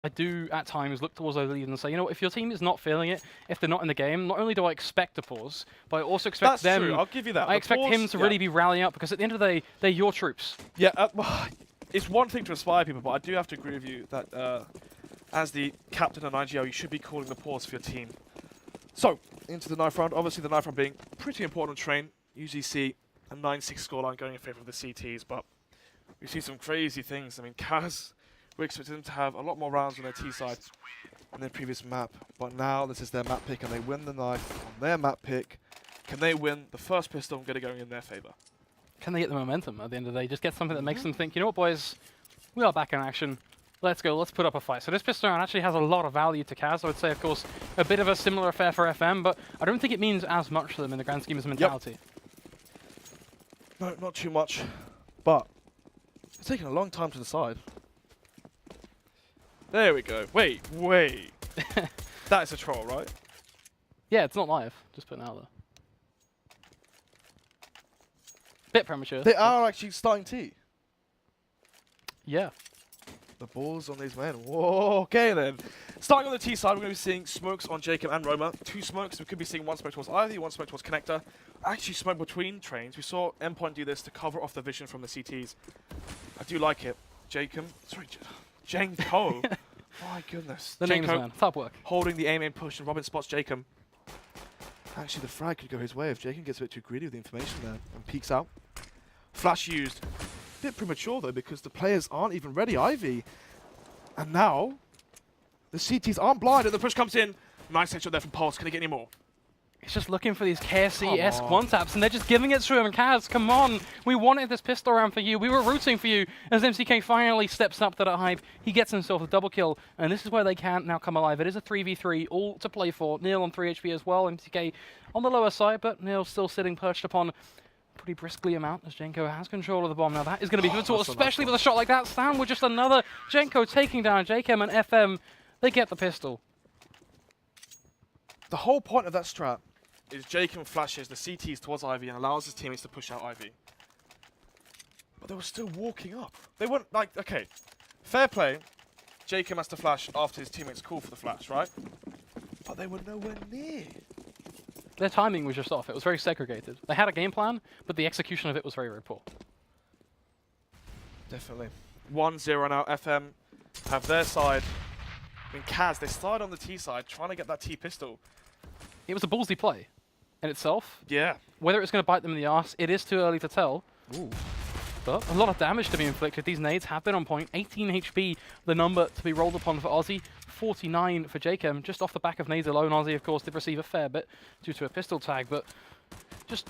I do at times look towards those leads and say, you know, if your team is not feeling it, if they're not in the game, not only do I expect a pause, but I also expect That's them. true. I'll give you that. I expect him to really be rallying up because at the end of the day, they're your troops. Yeah, well, it's one thing to inspire people, but I do have to agree with you that as the captain of IGL, you should be calling the pause for your team. So, into the knife round. Obviously, the knife round being pretty important on train. Usually see a 9-6 scoreline going in favour of the CTs, but we see some crazy things. I mean, CAZ, we expected them to have a lot more rounds on their T side in their previous map, but now this is their map pick and they win the knife on their map pick. Can they win the first pistol and get it going in their favour? Can they get the momentum at the end of the day? Just get something that makes them think, you know what, boys, we are back in action. Let's go, let's put up a fight. So this pistol round actually has a lot of value to CAZ. I would say, of course, a bit of a similar affair for FM, but I don't think it means as much to them in the grand scheme of mentality. No, not too much, but it's taking a long time to decide. There we go. Wait. That is a troll, right? Yeah, it's not live. Just putting it out there. Bit premature. They are actually starting T. Yeah. The balls on these men. Whoa, okay then. Starting on the T side, we're going to be seeing smokes on Jacob and Roma. 2 smokes. We could be seeing 1 smoke towards Ivy, 1 smoke towards Connector. Actually, smoke between trains. We saw Endpoint do this to cover off the vision from the CTs. I do like it. Jacob. Sorry, Jenko. My goodness. The names, man. Top work. Holding the aim push, and Robin spots Jacob. Actually, the frag could go his way if Jacob gets a bit too greedy with the information there and peeks out. Flash used. Bit premature though because the players aren't even ready. Ivy, and now the CTs aren't blind and the push comes in. Nice headshot there from Pulse. Can he get any more? He's just looking for these KFC-esque one-taps, and they're just giving it to him. CAZ, come on. We wanted this pistol round for you. We were rooting for you. As MCK finally steps up to that hype, he gets himself a double kill, and this is where they can now come alive. It is a 3v3, all to play for. Neil on 3 HP as well. MCK on the lower side, but Neil still sitting perched upon a pretty briskly amount as Jenko has control of the bomb. Now that is going to be pivotal, especially with a shot like that. Stan with just another Jenko taking down JKM and FM. They get the pistol. The whole point of that strat is Jacob flashes the CTs towards Ivy and allows his teammates to push out Ivy. But they were still walking up. They weren't like, okay, fair play. Jacob has to flash after his teammates call for the flash, right? But they were nowhere near. Their timing was just off. It was very segregated. They had a game plan, but the execution of it was very, very poor. Definitely. 1-0 now. FM have their side. I mean, CAZ, they started on the T side trying to get that T pistol. It was a ballsy play in itself. Yeah. Whether it's going to bite them in the arse, it is too early to tell. Ooh. But a lot of damage to be inflicted. These nades have been on point. 18 HP, the number to be rolled upon for Aussie. 49 for Jacob. Just off the back of nades alone, Aussie, of course, did receive a fair bit due to a pistol tag. But just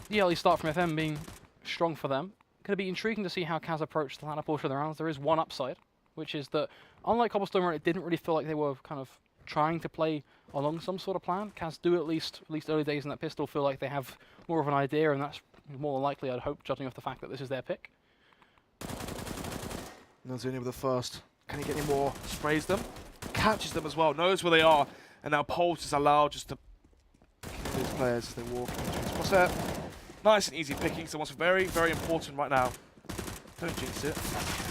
the early start from FM being strong for them. Going to be intriguing to see how CAZ approach the latter portion of the rounds. There is one upside, which is that unlike Cobblestone, where it didn't really feel like they were kind of trying to play along some sort of plan, CAZ do at least early days in that pistol feel like they have more of an idea, and that's more than likely, I'd hope, judging off the fact that this is their pick. Nozini with the first. Can he get any more? Sprays them. Catches them as well. Knows where they are. And now Pulse is allowed just to kill these players as they walk into his crosshair. Nice and easy picking. So what's very, very important right now. Don't jinx it.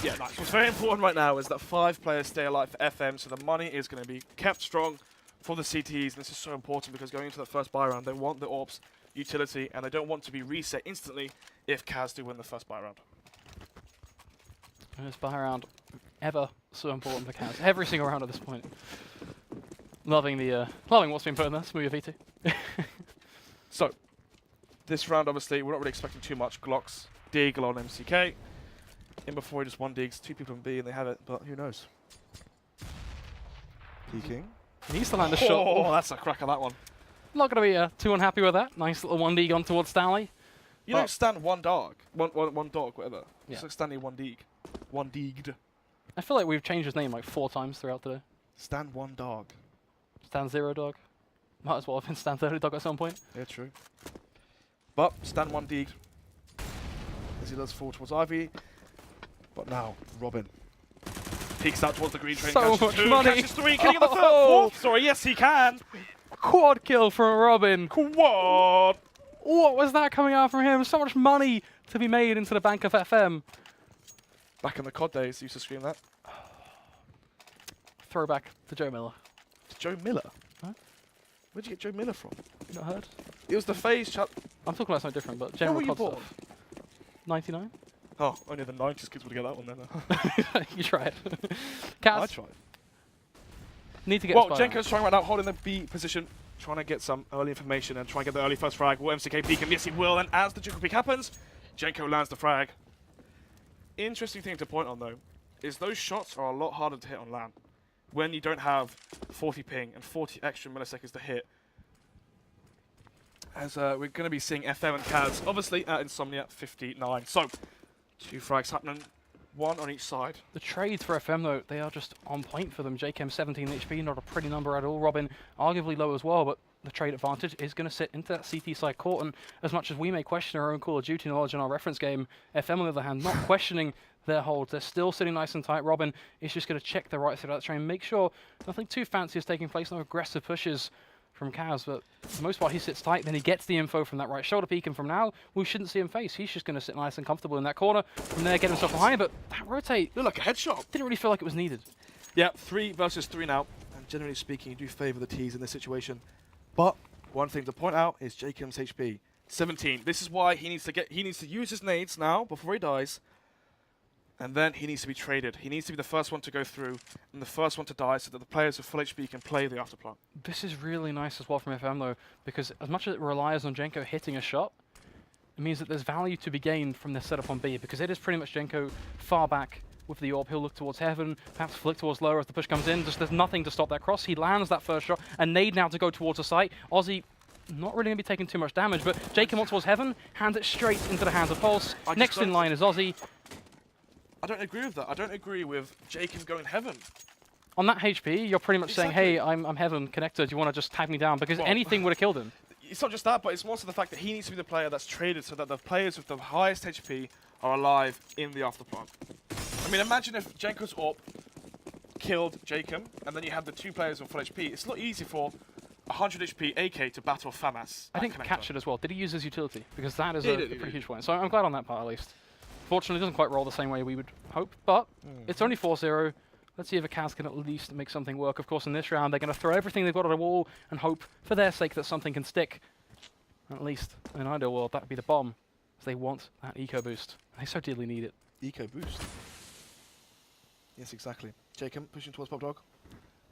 Yeah, nice. What's very important right now is that 5 players stay alive for FM. So the money is going to be kept strong for the CTs. And this is so important because going into the first buy round, they want the AWP's utility. And they don't want to be reset instantly if CAZ do win the first buy round. This buy round, ever so important for CAZ. Every single round at this point. Loving what's been put in there. Smooth V2. So, this round, obviously, we're not really expecting too much. Glocks, Deagle on MCK. In before, just 1 digs, 2 people in B, and they have it, but who knows? Peeking. He needs to land a shot. Oh, that's a cracker, that one. Not going to be too unhappy with that. Nice little 1D gone towards Stanley. You don't stand one dog, whatever. Yeah. It's like standing 1 dig. 1 digged. I feel like we've changed his name like 4 times throughout today. Stand 1 dog. Stand 0 dog. Might as well have been stand 30 dog at some point. Yeah, true. But stand 1 digged. As he does fall towards Ivy. But now, Robin. Peeks out towards the green train. So much money. Catches 3. Can he get the third? 4th? Sorry, yes he can. Quad kill from Robin. Quad. What was that coming out from him? So much money to be made into the bank of FM. Back in the COD days, used to scream that. throwback to Joe Miller. Joe Miller? Huh? Where'd you get Joe Miller from? You not heard? It was the phase chat. I'm talking about something different, but When general were you COD born? stuff. 99? Oh, only the 90s kids would get that one then. You tried. I CAZ, tried. need to get Well, Spider-Man. Jenko's trying right now, holding the B position, trying to get some early information and try and get the early first frag. Will MCK peek him? Yes, he will. And as the Jenko peek happens, Jenko lands the frag. Interesting thing to point on, though, is those shots are a lot harder to hit on LAN when you don't have 40 ping and 40 extra milliseconds to hit. As we're going to be seeing FM and CAZ, obviously at Insomnia 59. So, 2 frags happening, 1 on each side. The trades for FM, though, they are just on point for them. JKM 17 HP, not a pretty number at all. Robin, arguably low as well, but the trade advantage is going to sit into that CT side court. And as much as we may question our own Call of Duty knowledge in our reference game, FM, on the other hand, not questioning their holds. They're still sitting nice and tight. Robin is just going to check the right side of that train, make sure nothing too fancy is taking place, no aggressive pushes from CAZ, but for the most part he sits tight, then he gets the info from that right shoulder peek, and from now we shouldn't see him face. He's just going to sit nice and comfortable in that corner. From there, get himself behind, but that rotate Look like a headshot. didn't really feel like it was needed. Yeah, 3 versus 3 now, and generally speaking, you do favour the T's in this situation. But one thing to point out is Jakem's HP, 17. This is why he needs to use his nades now before he dies, and then he needs to be traded. He needs to be the first one to go through and the first one to die, so that the players with full HP can play the afterplant. This is really nice as well from FM though, because as much as it relies on Jenko hitting a shot, it means that there's value to be gained from this setup on B, because it is pretty much Jenko far back with the AWP. He'll look towards heaven, perhaps flick towards lower as the push comes in. Just there's nothing to stop that cross. He lands that first shot, and nade now to go towards the site. Aussie not really going to be taking too much damage, but Jacob wants towards heaven, hands it straight into the hands of Pulse. Next in line is Aussie. I don't agree with that. I don't agree with Jacob going heaven. On that HP, you're pretty much saying, Exactly. hey, I'm heaven connector, do you want to just tag me down? Because Well, anything would have killed him. It's not just that, but it's more so the fact that he needs to be the player that's traded so that the players with the highest HP are alive in the afterplant. I mean, imagine if Jenko's AWP killed Jacob, and then you had the 2 players with full HP. It's not easy for 100 HP AK to battle FAMAS. I think catch it as well. Did he use his utility? Because that is Yeah, a he did. pretty huge point. So I'm glad on that part at least. Fortunately, it doesn't quite roll the same way we would hope, but it's only 4-0. Let's see if a CAZ can at least make something work. Of course, in this round, they're going to throw everything they've got at a wall and hope, for their sake, that something can stick. At least, in an ideal world, that would be the bomb, as they want that eco boost. They so dearly need it. Eco boost. Yes, exactly. Jacob pushing towards Pop Dog.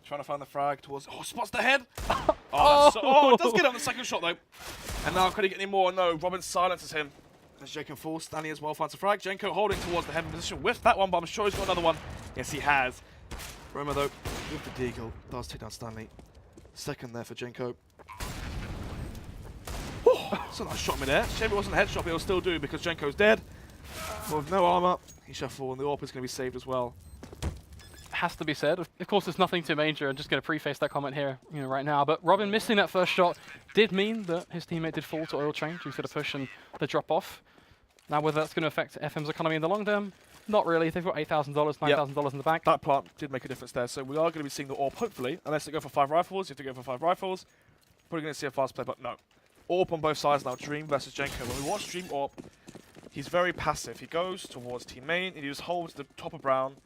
Trying to find the frag towards... Oh, spots the head! Oh, it does get on the second shot, though. And now, could he get any more? No, Robin silences him. As Jacob falls, Stanley as well finds a frag. Jenko holding towards the heaven position with that one, but I'm sure he's got another one. Yes, he has. Roma, though, with the deagle, does take down Stanley. Second there for Jenko. It's a nice shot mid-air. Shame it wasn't a headshot, but he'll still do because Jenko's dead. With no armor, he shall fall, and the AWP is going to be saved as well. Has to be said. Of course, there's nothing too major. I'm just going to preface that comment here, right now. But Robin missing that first shot did mean that his teammate did fall to oil train due to the push and the drop off. Now, whether that's going to affect FM's economy in the long term, not really. They've got $8,000, $9,000 in the bank. That plant did make a difference there, so we are going to be seeing the AWP, hopefully. Unless they go for 5 rifles, you have to go for 5 rifles. Probably going to see a fast play, but no. AWP on both sides now, Dream versus Jenko. When we watch Dream AWP, he's very passive. He goes towards team main, and he just holds the top of Brown.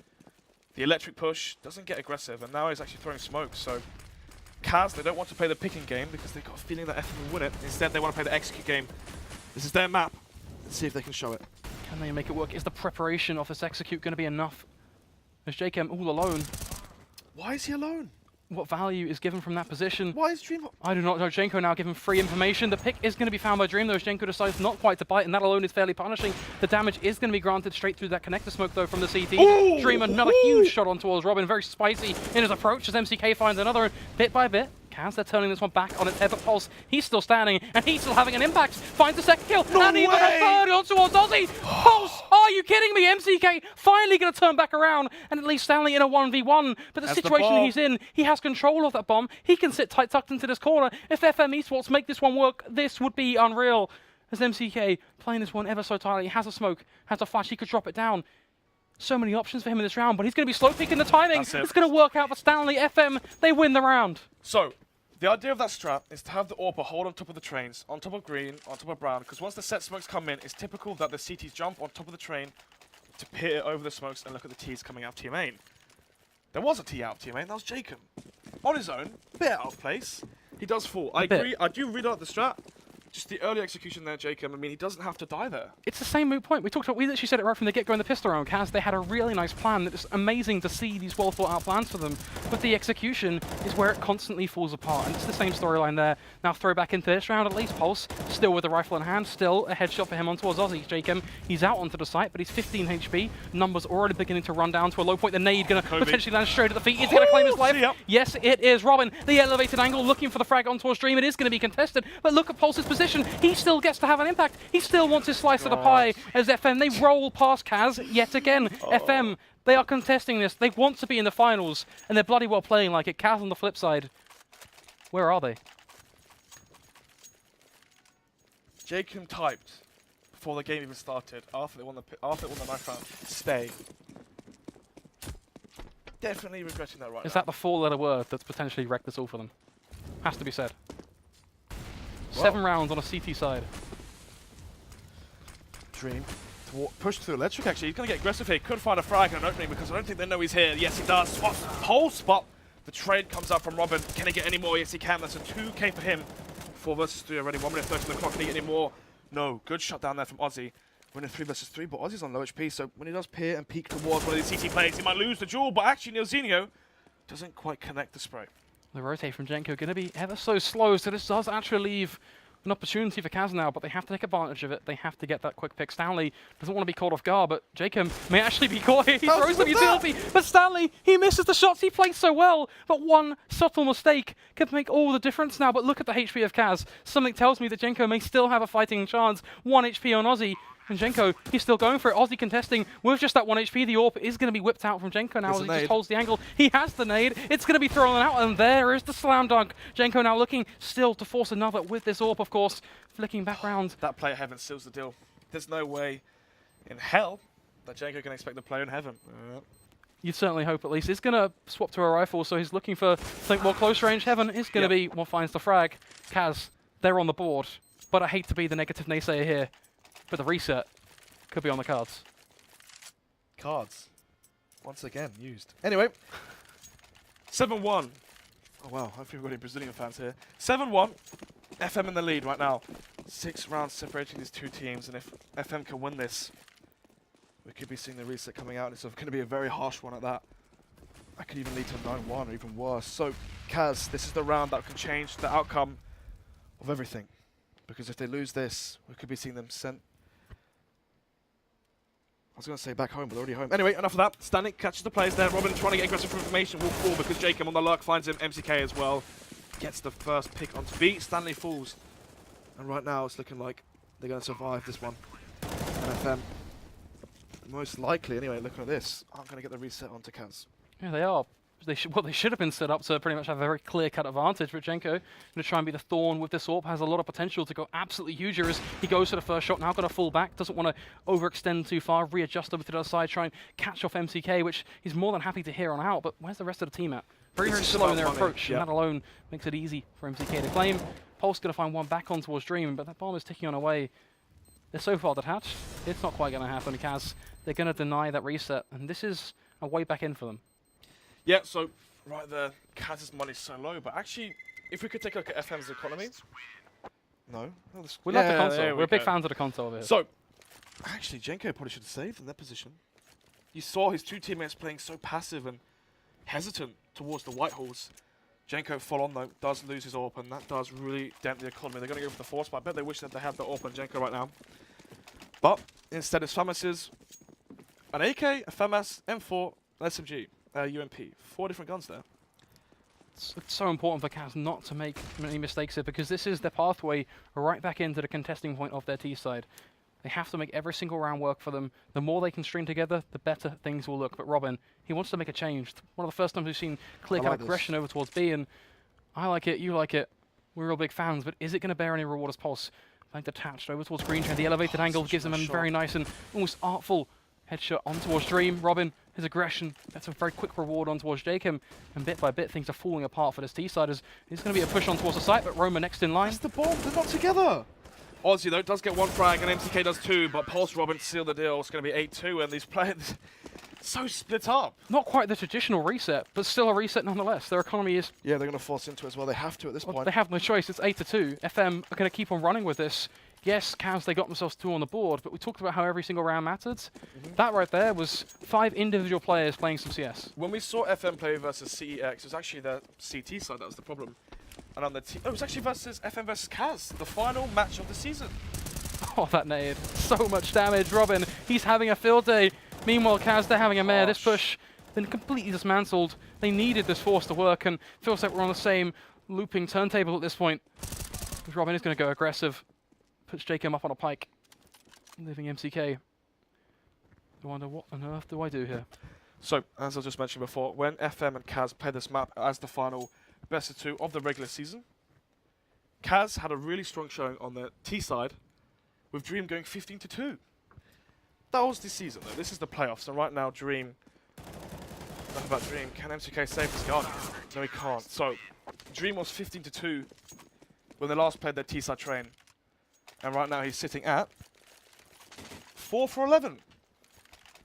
The electric push doesn't get aggressive, and now he's actually throwing smoke, so CAZ, they don't want to play the picking game because they've got a feeling that FM will win it. Instead, they want to play the execute game. This is their map. Let's see if they can show it. Can they make it work? Is the preparation of this execute going to be enough? Is JKM all alone? Why is he alone? What value is given from that position? Why is Dream... I do not know. Jenko now given free information. The pick is going to be found by Dream, though, as Jenko decides not quite to bite, and that alone is fairly punishing. The damage is going to be granted straight through that connector smoke, though, from the CT. Ooh! Dream, another huge shot on towards Robin. Very spicy in his approach as MCK finds another bit by bit. CAZ, they're turning this one back on its head, but Pulse, he's still standing, and he's still having an impact. Finds the second kill, No and even a way! third on towards Aussie. Pulse, are you kidding me? MCK finally going to turn back around, and at least Stanley in a 1v1. But the That's the situation bomb. he's in, he has control of that bomb. He can sit tight tucked into this corner. If FM eSports make this one work, this would be unreal. As MCK playing this one ever so tightly, he has a smoke, has a flash, he could drop it down. So many options for him in this round, but he's going to be slow picking the timing. That's it. It's going to work out for Stanley. FM, they win the round. So, the idea of that strat is to have the AWP hold on top of the trains, on top of green, on top of brown, because once the set smokes come in, it's typical that the CTs jump on top of the train to peer over the smokes and look at the Ts coming out of team main. There was a T out teammate, that was Jacob. On his own, bit out of place. He does fall. I bit. agree. I do really like the strat. Just the early execution there, Jacob. I mean, he doesn't have to die there. It's the same moot point. We literally said it right from the get-go in the pistol round, CAZ. They had a really nice plan. It's amazing to see these well-thought-out plans for them. But the execution is where it constantly falls apart. And it's the same storyline there. Now throw back into this round at least. Pulse, still with the rifle in hand. Still a headshot for him on towards Ozzy. Jacob, he's out onto the site, but he's 15 HP. Numbers already beginning to run down to a low point. The nade going to potentially land straight at the feet. Is he going to claim his life? Yep. Yes, it is. Robin, the elevated angle, looking for the frag on towards Dream. It is going to be contested. But look at Pulse's position. He still gets to have an impact. He still wants his slice of the pie as FM. They roll past CAZ yet again. FM, they are contesting this. They want to be in the finals, and they're bloody well playing like it. CAZ on the flip side, where are they? Jacob typed before the game even started, after they won the knife round, stay. Definitely regretting that right Is now. that the four-letter word that's potentially wrecked this all for them? Has to be said. Well. 7 rounds on a CT side. Dream push through electric. Actually, he's going to get aggressive here. He could find a frag and an opening because I don't think they know he's here. Yes, he does. Swaps Pulse, but the trade comes up from Robin. Can he get any more? Yes, he can. That's a 2K for him. 4 versus 3 already. 1 minute 30 on the clock. Can he get any more? No. Good shot down there from Ozzy. We're in a 3 versus 3, but Ozzy's on low HP, so when he does peer and peek towards one of these CT players, he might lose the duel. But actually, Neilzinho doesn't quite connect the spray. The rotate from Jenko going to be ever so slow, so this does actually leave an opportunity for CAZ now, but they have to take advantage of it. They have to get that quick pick. Stanley doesn't want to be caught off guard, but Jacob may actually be caught here. He throws some utility, but Stanley, he misses the shots. He plays so well, but one subtle mistake could make all the difference now. But look at the HP of CAZ. Something tells me that Jenko may still have a fighting chance. 1 HP on Ozzy. And Jenko, he's still going for it. Ozzy contesting with just that 1 HP. The AWP is going to be whipped out from Jenko now as he just holds the angle. He has the nade. It's going to be thrown out, and there is the slam dunk. Jenko now looking still to force another with this AWP, of course. Flicking back round. That player heaven seals the deal. There's no way in hell that Jenko can expect the player in heaven. You'd certainly hope at least. He's going to swap to a rifle, so he's looking for something more close range. Heaven is going to be what finds the frag. CAZ, they're on the board. But I hate to be the negative naysayer here. But the reset could be on the cards. Cards. Once again, used. Anyway. 7-1. Oh wow, hopefully we've got any Brazilian fans here. 7-1. FM in the lead right now. 6 rounds separating these two teams, and if FM can win this, we could be seeing the reset coming out. It's going to be a very harsh one at that. That could even lead to a 9-1 or even worse. So, CAZ, this is the round that can change the outcome of everything. Because if they lose this, we could be seeing them sent. I was going to say back home, but they're already home. Anyway, enough of that. Stanek catches the plays there. Robin trying to get aggressive information will fall because Jacob on the lurk finds him. MCK as well. Gets the first pick onto B. Stanley falls. And right now it's looking like they're going to survive this one. And FM, most likely, anyway, looking at this, aren't going to get the reset onto CAZ. Yeah, they are. They should have been set up to pretty much have a very clear-cut advantage. But Jenko going to try and be the thorn with this AWP. Has a lot of potential to go absolutely huge here as he goes for the first shot. Now going to fall back. Doesn't want to overextend too far. Readjust over to the other side. Try and catch off MCK, which he's more than happy to hear on out. But where's the rest of the team at? Very, very slow in their approach. And that alone makes it easy for MCK to claim. Pulse going to find one back on towards Dream, but that bomb is ticking on away. They're so far detached. It's not quite going to happen. CAZ, they're going to deny that reset. And this is a way back in for them. Yeah, so right there, CAZ's money's so low, but actually, if we could take a look at FM's economy. No. We love the console. We're big fans of the console over here. So, actually, Jenko probably should have saved in that position. You saw his 2 teammates playing so passive and hesitant towards the Whitehorse. Jenko full on though, does lose his AWP, and that does really dent the economy. They're going to go for the force, but I bet they wish that they had the AWP on Jenko right now. But instead it's FAMAS's an AK, a FAMAS, M4, an SMG. UMP. 4 different guns there. It's so important for CAZ not to make many mistakes here because this is their pathway right back into the contesting point of their T side. They have to make every single round work for them. The more they can string together, the better things will look. But Robin, he wants to make a change. One of the first times we've seen clear-cut aggression over towards B, and I like it, you like it. We're all big fans, but is it going to bear any reward as Pulse? Like detached over towards Green Train. The elevated angle gives them a very nice and almost artful headshot on towards Dream. Robin, his aggression, that's a very quick reward on towards Jacob. And bit by bit, things are falling apart for this T-side as it's going to be a push on towards the site, but Roma next in line. That's the bomb, they're not together. Ozzy, though, does get 1 frag, and MCK does 2, but Pulse Robin seal the deal. It's going to be 8-2, and these players... so split up. Not quite the traditional reset, but still a reset nonetheless. Their economy is... Yeah, they're going to force into it as well. They have to at this point. They have no choice. It's 8-2. FM are going to keep on running with this. Yes, CAZ, they got themselves 2 on the board, but we talked about how every single round mattered. That right there was 5 individual players playing some CS. When we saw FM play versus CEX, it was actually the CT side that was the problem. And on the it was actually versus FM versus CAZ, the final match of the season. Oh, that nade. So much damage. Robin, he's having a field day. Meanwhile, CAZ, they're having a mare. This push been completely dismantled. They needed this force to work, and feels like we're on the same looping turntable at this point. Because Robin is going to go aggressive. Puts Jacob up on a pike. Leaving MCK. I wonder what on earth do I do here? So, as I just mentioned before, when FM and CAZ played this map as the final best of 2 of the regular season, CAZ had a really strong showing on the T side, with Dream going 15-2. That was this season, though. This is the playoffs, and right now, Dream... Enough about Dream. Can MCK save his gun? No, he can't. So, Dream was 15-2 when they last played their T side train, and right now he's sitting at 4 for 11.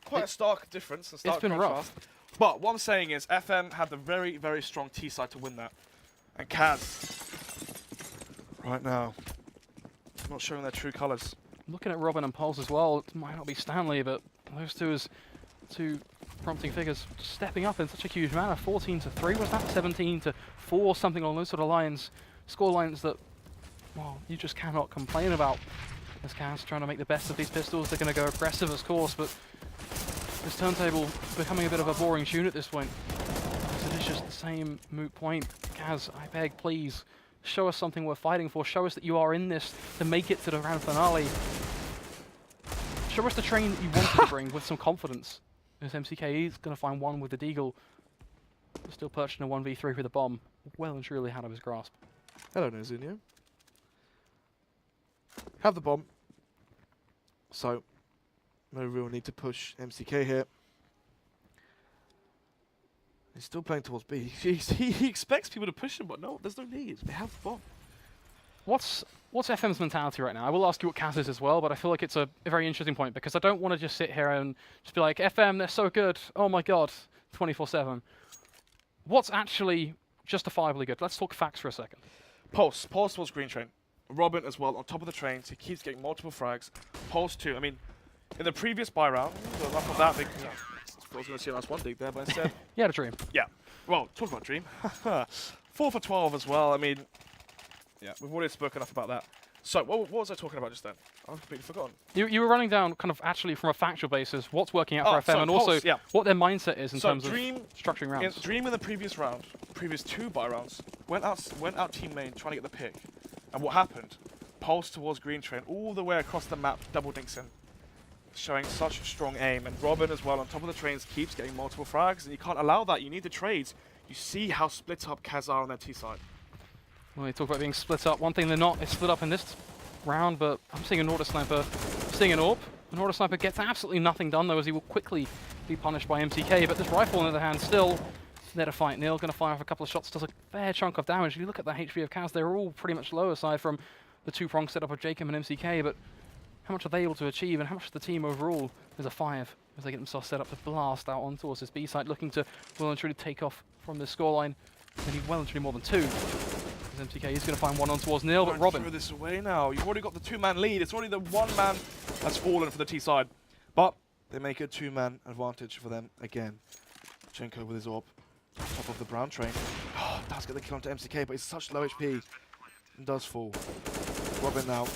Quite a stark difference. A stark It's been contrast. rough. But what I'm saying is, FM had the very, very strong T side to win that, and CAZ right now not showing their true colours. Looking at Robin and Pulse as well, it might not be Stanley, but those two as 2 prompting figures stepping up in such a huge manner. 14-3 was that? 17-4, something along those sort of lines. Score lines that, well, you just cannot complain about. As CAZ trying to make the best of these pistols, they're going to go aggressive, of course, but this turntable is becoming a bit of a boring tune at this point. So it's just the same moot point. CAZ, I beg, please, show us something worth fighting for. Show us that you are in this to make it to the grand finale. Show us the train that you wanted to bring with some confidence. As MCK is going to find one with the Deagle. Still perched in a 1v3 with a bomb. Well and truly out of his grasp. Hello, Nozinho. Have the bomb. So, no real need to push MCK here. He's still playing towards B. He expects people to push him, but no, there's no need. They have the bomb. What's FM's mentality right now? I will ask you what CAZ is as well, but I feel like it's a very interesting point because I don't want to just sit here and just be like, FM, they're so good. Oh my god, 24/7. What's actually justifiably good? Let's talk facts for a second. Pulse towards green train. Robin as well on top of the trains. He keeps getting multiple frags. Pulse too. I mean, in the previous buy round, enough of that big. I was going to see a nice one dig there, but instead. You had a dream. Yeah. Well, talk about dream. 4 for 12 as well. I mean, yeah, we've already spoken enough about that. So, what was I talking about just then? I've completely forgotten. You were running down kind of actually from a factual basis what's working out for FM and Pulse, also what their mindset is in terms Dream, of structuring rounds. Dream in the previous round, previous 2 buy rounds, went out team main trying to get the pick. And what happened? Pulse towards green train all the way across the map, double dinks in. Showing such strong aim. And Robin as well on top of the trains keeps getting multiple frags. And you can't allow that. You need the trades. You see how split up CAZ are on their T side. Well, you talk about being split up. One thing they're not is split up in this round, but I'm seeing an Order Sniper, seeing an AWP. An Order Sniper gets absolutely nothing done, though, as he will quickly be punished by MCK. But this rifle, on the other hand, still there to fight. Neil going to fire off a couple of shots, does a fair chunk of damage. If you look at the HP of CAZ, they're all pretty much low, aside from the 2-prong setup of Jacob and MCK. But how much are they able to achieve, and how much is the team overall? There's a 5 as they get themselves set up to blast out on towards this B site, looking to well and truly take off from this scoreline. They need well and truly more than 2. As MCK is going to find one on towards Neil, but Robin. Throw this away now. You've already got the 2-man lead. It's already the 1-man that's fallen for the T side. But they make a 2-man advantage for them again. Chenko with his AWP on top of the brown train. Oh, does get the kill onto MCK, but he's such low HP and does fall. Robin now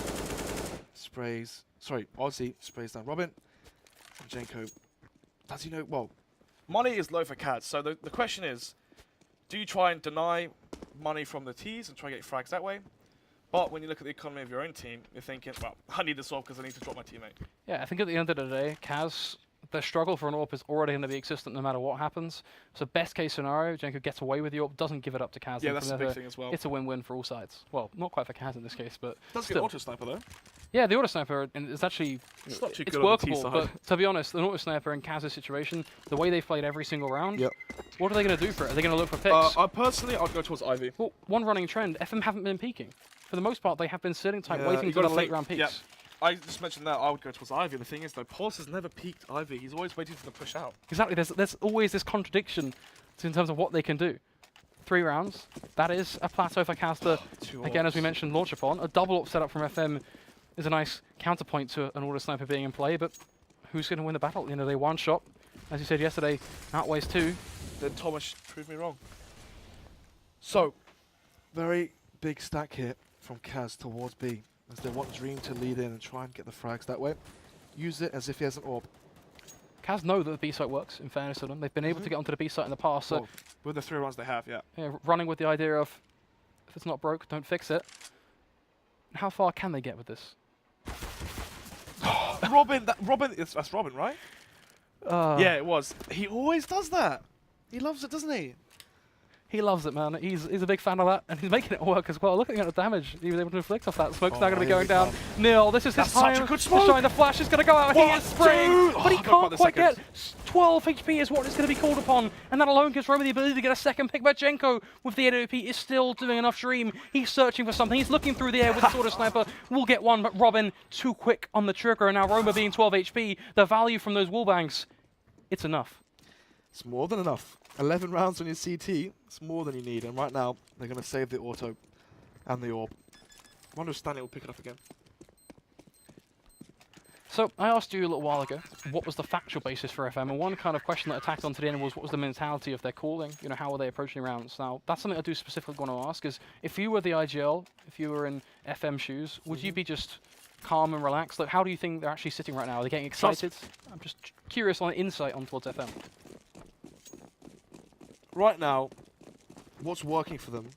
sprays. Sorry, Ozzy sprays down Robin. And Jenko, does he know? Well, money is low for CAZ, so the question is, do you try and deny money from the Ts and try and get frags that way? But when you look at the economy of your own team, you're thinking, well, I need this off because I need to drop my teammate. Yeah, I think at the end of the day, CAZ, their struggle for an AWP is already going to be existent no matter what happens. So best case scenario, Jenko gets away with the AWP, doesn't give it up to CAZ. Yeah, that's the big thing as well. It's a win-win for all sides. Well, not quite for CAZ in this case, but does still. get auto sniper though. Yeah, the auto sniper is actually it's not too it's good workable, on the T but to be honest, an auto sniper in CAZ's situation, the way they've played every single round, what are they going to do for it? Are they going to look for picks? I'd go towards Ivy. Well, one running trend, FM haven't been peaking. For the most part, they have been sitting tight, waiting for the late round peaks. Yeah. I just mentioned that I would go towards Ivy. The thing is, though, Pulse has never peaked Ivy. He's always waiting for the push out. Exactly. There's always this contradiction in terms of what they can do. 3 rounds. That is a plateau for CAZ to, again, as we mentioned, launch upon. A double up setup from FM is a nice counterpoint to an auto sniper being in play, but who's going to win the battle at the end of the day? One shot, as you said yesterday, outweighs 2. Then Thomas proved me wrong. So, very big stack here from CAZ towards B, as they want Dream to lead in and try and get the frags that way. Use it as if he has an orb. CAZ know that the B site works, in fairness to them. They've been able to get onto the B site in the past, so with the 3 rounds they have, yeah. Running with the idea of, if it's not broke, don't fix it. How far can they get with this? Robin, that's Robin, right? Yeah, it was. He always does that. He loves it, doesn't he? He loves it, man. He's a big fan of that, and he's making it work as well. Looking at the damage he was able to inflict off that. Smoke's now going to be going down. Nil, this is his time. Such a good to smoke. shine. The flash is going to go out. He is spraying, but he can't quite get 12 HP is what is going to be called upon, and that alone gives Roma the ability to get a second pick. But Jenko, with the AWP, is still doing enough. Dream, he's searching for something. He's looking through the air with the auto sniper. Will get one, but Robin too quick on the trigger, and now Roma being 12 HP. The value from those wallbangs, it's enough. It's more than enough. 11 rounds on your CT, it's more than you need. And right now, they're going to save the auto and the orb. I wonder if Stanley will pick it up again. So, I asked you a little while ago, what was the factual basis for FM? And one kind of question that attacked onto the end was, what was the mentality of their calling? You know, how were they approaching rounds? Now, that's something I do specifically want to ask, is if you were the IGL, if you were in FM shoes, would you be just calm and relaxed? Like, how do you think they're actually sitting right now? Are they getting excited? I'm just curious on the insight on towards FM. Right now, what's working for them,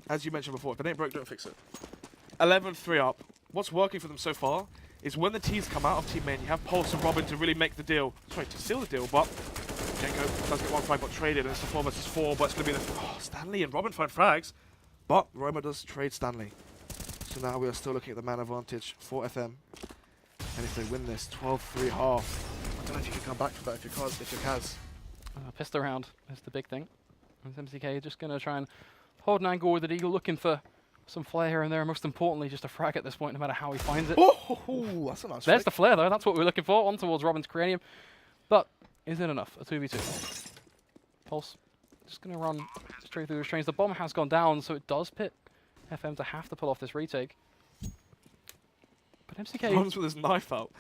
as you mentioned before, if it ain't broke, don't fix it. 11-3 up. What's working for them so far is when the T's come out of team main, you have Pulse and Robin to really make the deal. Sorry, to seal the deal, but Jenko does get 1 frag, but traded, and it's a 4 versus 4, but it's going to be the... Stanley and Robin find frags, but Roma does trade Stanley. So now we are still looking at the man advantage for FM. And if they win this, 12-3 half, I don't know if you can come back for that if you're CAZ. Pissed around is the big thing. And MCK just going to try and hold an angle with the Eagle, looking for some flare here and there. Most importantly, just a frag at this point, no matter how he finds it. Oh, that's a nice There's frag. the flare, though. That's what we're looking for, on towards Robin's cranium. But is it enough? A 2v2. Pulse just going to run straight through the restraints. The bomb has gone down, so it does pit FM to have to pull off this retake. But MCK Runs with his knife out.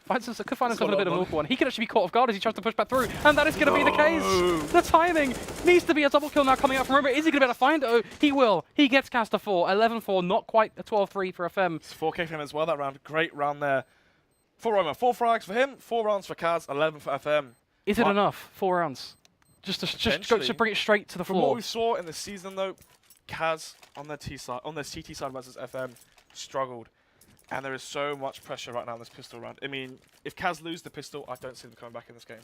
could find himself in a bit of an awkward one. He could actually be caught off guard as he tries to push back through, and that is going to be the case. The timing needs to be a double kill now coming out from Roma. Is he going to be able to find it? Oh, he will. He gets cast to 4. 11-4, not quite a 12-3 for FM. It's 4K for him as well, that round. Great round there for Roma. 4 frags for him, 4 rounds for CAZ, 11 for FM. Is it enough? 4 rounds? Just to bring it straight to the From floor. what we saw in the season, though, CAZ on their T side, on their CT side versus FM, struggled. And there is so much pressure right now in this pistol round. I mean, if CAZ lose the pistol, I don't see them coming back in this game.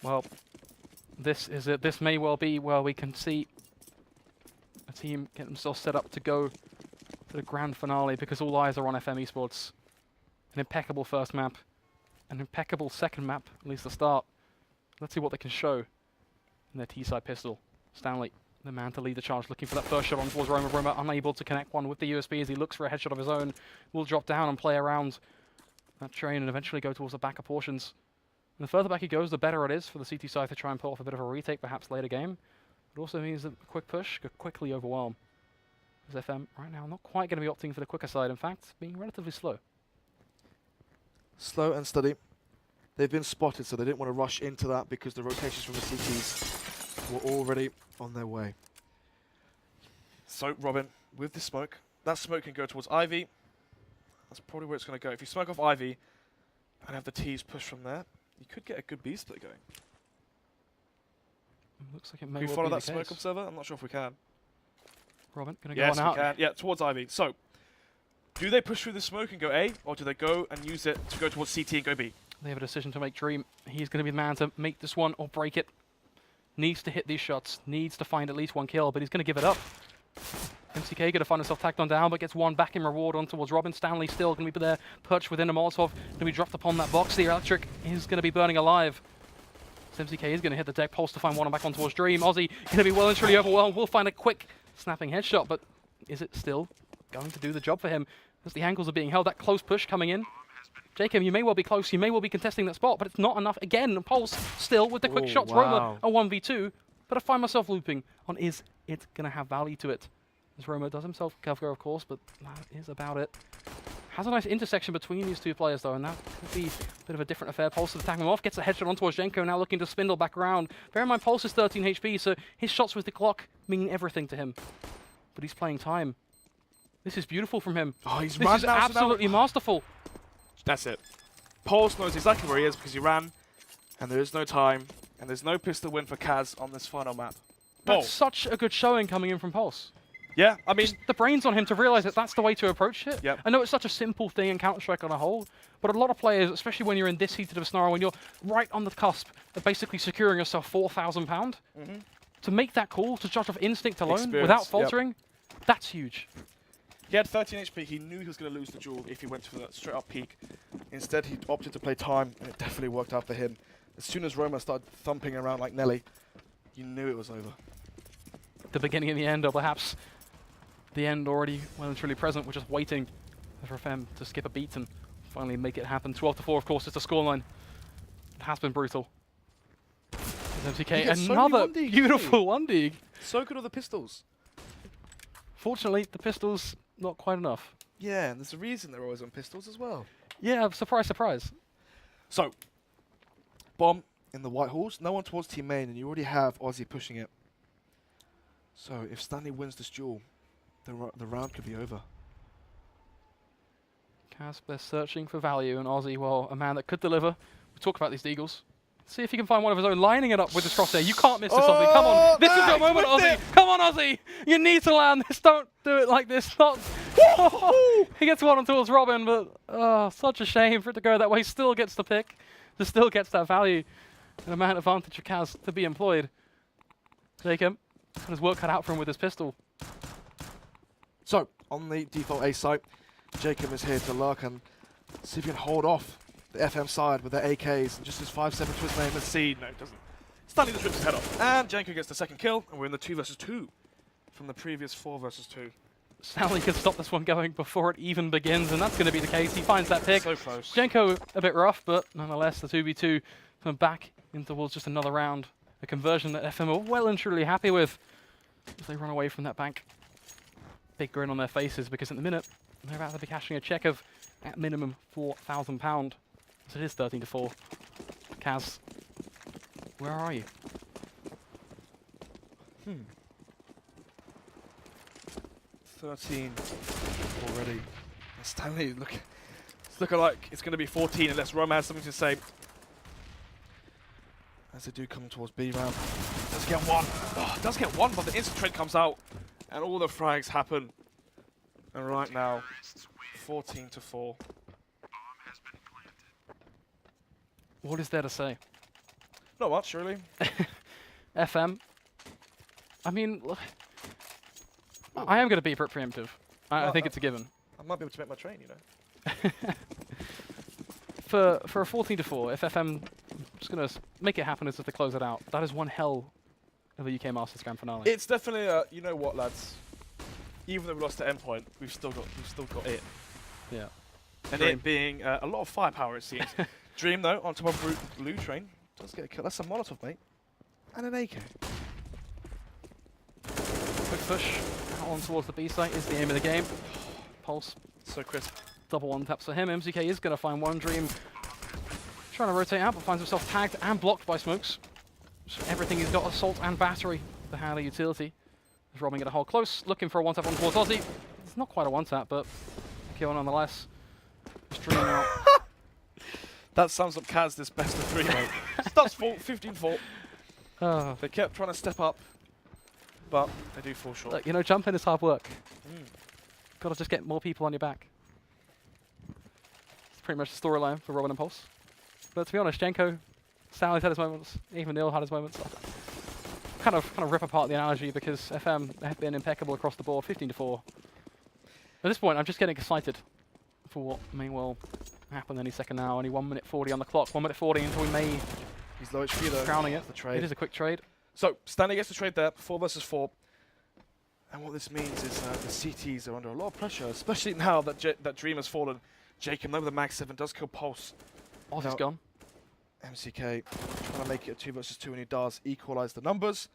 Well, this is it. This may well be where we can see a team get themselves set up to go to the grand finale, because all eyes are on FM eSports. An impeccable first map, an impeccable second map, at least the start. Let's see what they can show in their T-side pistol. Stanley, the man to lead the charge, looking for that first shot on towards Roma. Roma unable to connect one with the USB as he looks for a headshot of his own. Will drop down and play around that train and eventually go towards the backer portions. And the further back he goes, the better it is for the CT side to try and pull off a bit of a retake, perhaps later game. It also means that a quick push could quickly overwhelm, as FM right now not quite going to be opting for the quicker side. In fact, being relatively slow. Slow and steady. They've been spotted, so they didn't want to rush into that because the rotations from the CTs were already on their way. So, Robin, with the smoke, that smoke can go towards Ivy. That's probably where it's going to go. If you smoke off Ivy and have the T's push from there, you could get a good B split going. Looks like it may Can we well follow be that the smoke case. observer? I'm not sure if we can. Robin, going to Yes, go we on out. can. Yeah, towards Ivy. So, do they push through the smoke and go A, or do they go and use it to go towards CT and go B? They have a decision to make. Dream, he's going to be the man to make this one or break it. Needs to hit these shots, needs to find at least 1 kill, but he's going to give it up. MCK going to find himself tacked on down, but gets 1 back in reward on towards Robin. Stanley still going to be there, perched within a Molotov, going to be dropped upon that box. The electric is going to be burning alive. So MCK is going to hit the deck, Pulse to find 1 back on towards Dream. Aussie going to be well and truly overwhelmed. We'll find a quick snapping headshot, but is it still going to do the job for him? as the angles are being held. That close push coming in. JKM, you may well be close, you may well be contesting that spot, but it's not enough. Again, Pulse still with the quick shots. Wow. Roma a 1v2, but I find myself looping on is it going to have value to it? As Roma does himself cover, of course, but that is about it. Has a nice intersection between these two players, though, and that could be a bit of a different affair. Pulse is attacking him off, gets a headshot on towards Jenko, now looking to spindle back around. Bear in mind, Pulse is 13 HP, so his shots with the clock mean everything to him. But he's playing time. This is beautiful from him. Oh, he's this is absolutely masterful. That's it. Pulse knows exactly where he is because he ran, and there is no time, and there's no pistol win for CAZ on this final map. That's such a good showing coming in from Pulse. Yeah, I mean, just the brains on him to realize that that's the way to approach it. Yep. I know it's such a simple thing in Counter-Strike on a whole, but a lot of players, especially when you're in this heated of a scenario, when you're right on the cusp of basically securing yourself £4,000, to make that call, to judge off instinct alone, without faltering, that's huge. He had 13 HP. He knew he was going to lose the duel if he went for that straight-up peak. Instead, he opted to play time, and it definitely worked out for him. As soon as Roma started thumping around like Nelly, you knew it was over. The beginning and the end, or perhaps the end already well and truly present. We're just waiting for FM to skip a beat and finally make it happen. 12-4, of course, is the scoreline. It has been brutal. MTK, another beautiful 1D. So good with the pistols. Fortunately, the pistols, not quite enough. Yeah, and there's a reason they're always on pistols as well. Yeah, surprise, surprise. So, bomb in the white halls, no one towards team main, and you already have Aussie pushing it. So, if Stanley wins this duel, the round could be over. CAZ, they're searching for value, and Aussie, well, a man that could deliver. We talk about these Deagles. See if he can find one of his own, lining it up with his crosshair. You can't miss this, Aussie. Come on. This is your moment, Aussie. Come on, Aussie. You need to land this. Don't do it like this. Not. He gets one on towards Robin, but such a shame for it to go that way. Still gets the pick. Just still gets that value. And a man advantage for CAZ to be employed. Jacob had his work cut out for him with his pistol. So, on the default A site, Jacob is here to lurk and see if he can hold off the FM side with their AKs and just his 5-7 to his name. Let's see. No, it doesn't. Stanley just rips his head off. And Janko gets the second kill, and we're in the 2 versus 2 from the previous 4 versus 2. Stanley could stop this one going before it even begins, and that's going to be the case. He finds that pick. So close. Janko a bit rough, but nonetheless, the 2v2 from back in towards just another round. A conversion that FM are well and truly happy with as they run away from that bank. Big grin on their faces because in the minute, they're about to be cashing a check of, at minimum, £4,000. So it is 13-4. CAZ, where are you? 13 already. Stanley, it's looking like it's going to be 14 unless Roma has something to say. As they do come towards B round. Does get one. Oh, does get one, but the instant trade comes out and all the frags happen. And right now, 14-4. What is there to say? Not much, really. FM. I mean, I am going to be preemptive. I think it's a given. I might be able to make my train, you know. For a 14-4, if FM just going to make it happen as if they close it out, that is one hell of a UK Masters Grand Finale. It's definitely you know what, lads. Even though we lost to Endpoint, we've still got it. Yeah. And Dream. it being a lot of firepower, it seems. Dream, though, on top of Blue Train, does get a kill. That's a Molotov, mate. And an AK. Quick push out on towards the B site is the aim of the game. Pulse. So crisp. Double one taps for him. MZK is going to find one Dream. Trying to rotate out, but finds himself tagged and blocked by smokes. So everything he's got, assault and battery to handle utility. Is Robin get a hold close, looking for a one-tap on towards Aussie. It's not quite a one-tap, but kill nonetheless. Just Dream out. That sums up CAZ this best of 3, mate. That's 15-4. They kept trying to step up, but they do fall short. Look, you know, jumping is hard work. Got to just get more people on your back. It's pretty much the storyline for Robin and Pulse. But to be honest, Jenko, Stanley's had his moments, even Neil had his moments. Kind of rip apart the analogy because FM have been impeccable across the board, 15-4. At this point, I'm just getting excited for what may well happen any second now. Only 1 minute 40 on the clock. 1 minute 40 until we may. He's low HP though. Crowning it. The trade. It is a quick trade. So Stanley gets the trade there. 4 versus 4. And what this means is the CTs are under a lot of pressure, especially now that that Dream has fallen. Jacob, over the Mag 7, does kill Pulse. Ozzy's gone. MCK trying to make it a 2 versus 2, and he does equalize the numbers.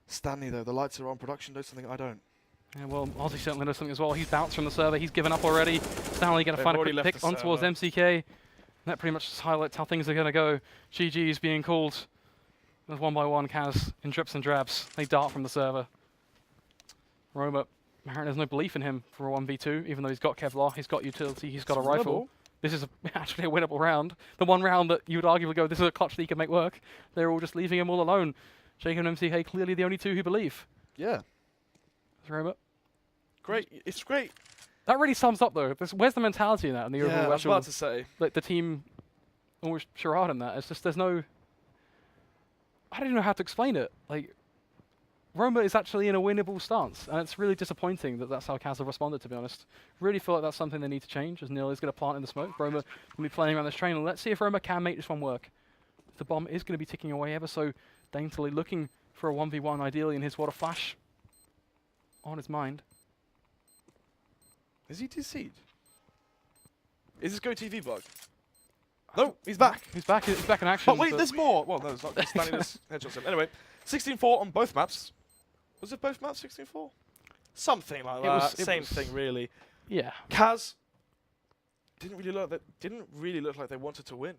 Stanley, though, the lights are on. Production knows something I don't. Yeah, well, Ozzy certainly knows something as well. He's bounced from the server. He's given up already. Stanley going to find a quick pick on towards MCK. That pretty much just highlights how things are going to go. GG is being called. As one by one, CAZ in drips and drabs. They dart from the server. Roma, apparently there's no belief in him for a 1v2, even though he's got Kevlar, he's got utility, he's got a rifle. This is actually a winnable round. The one round that you would arguably go, this is a clutch that he can make work. They're all just leaving him all alone. Jacob and MCK clearly the only two who believe. Yeah. Roma. Great. It's great. That really sums up, though. Where's the mentality in that? And the overall I was about to say. Like the team, almost charade in that. It's just there's no. I don't know how to explain it. Like, Roma is actually in a winnable stance, and it's really disappointing that that's how CAZ have responded, to be honest. Really feel like that's something they need to change, as Neil is going to plant in the smoke. Roma will be playing around this train, and let's see if Roma can make this one work. The bomb is going to be ticking away ever so daintily, looking for a 1v1 ideally in his water flash on his mind. Is he DC'd? Is this Go TV bug? No, he's back. He's back in action. Oh, wait, there's more. Well, no, it's not. Standing this headshot sim. Anyway, 16-4 on both maps. Was it both maps 16-4? Something like that. Same thing, really. Yeah. CAZ didn't really look like they wanted to win.